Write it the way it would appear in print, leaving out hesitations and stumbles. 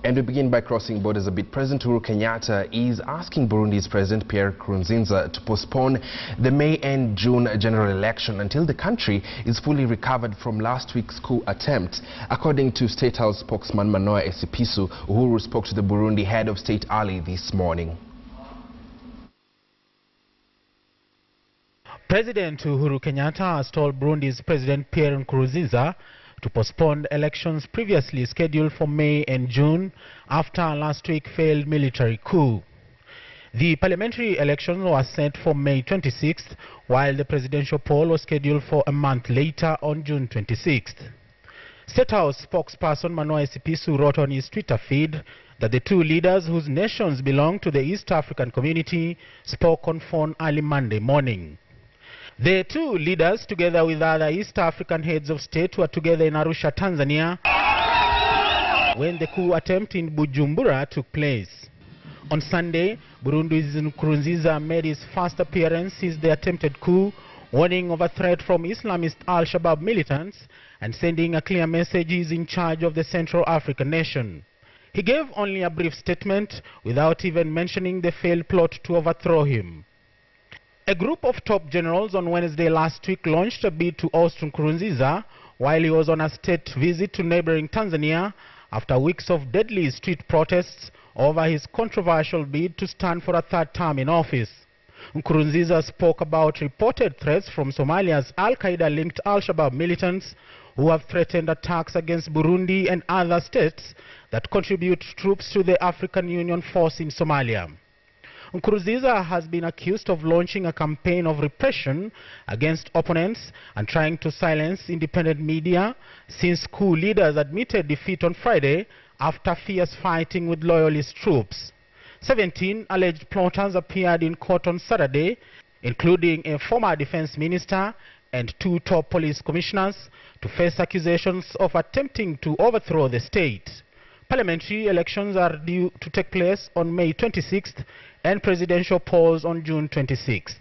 And we begin by crossing borders a bit. President Uhuru Kenyatta is asking Burundi's President Pierre Nkurunziza to postpone the May and June general election until the country is fully recovered from last week's coup attempt. According to State House spokesman Manoah Esipisu, Uhuru spoke to the Burundi head of state early this morning. President Uhuru Kenyatta has told Burundi's President Pierre Nkurunziza to postpone the elections previously scheduled for May and June after last week's failed military coup. The parliamentary election was set for May 26th, while the presidential poll was scheduled for a month later on June 26th. State House spokesperson Manoah Esipisu wrote on his Twitter feed that the two leaders, whose nations belong to the East African community, spoke on phone early Monday morning. The two leaders, together with other East African heads of state, were together in Arusha, Tanzania, when the coup attempt in Bujumbura took place. On Sunday, Burundi's Nkurunziza made his first appearance since the attempted coup, warning of a threat from Islamist Al-Shabaab militants and sending a clear message he is in charge of the Central African nation. He gave only a brief statement without even mentioning the failed plot to overthrow him. A group of top generals on Wednesday last week launched a bid to oust Nkurunziza while he was on a state visit to neighboring Tanzania after weeks of deadly street protests over his controversial bid to stand for a third term in office. Nkurunziza spoke about reported threats from Somalia's Al-Qaeda-linked Al-Shabaab militants who have threatened attacks against Burundi and other states that contribute troops to the African Union force in Somalia. Nkurunziza has been accused of launching a campaign of repression against opponents and trying to silence independent media since coup leaders admitted defeat on Friday after fierce fighting with loyalist troops. 17 alleged plotters appeared in court on Saturday, including a former defense minister and 2 top police commissioners, to face accusations of attempting to overthrow the state. Parliamentary elections are due to take place on May 26th and presidential polls on June 26th.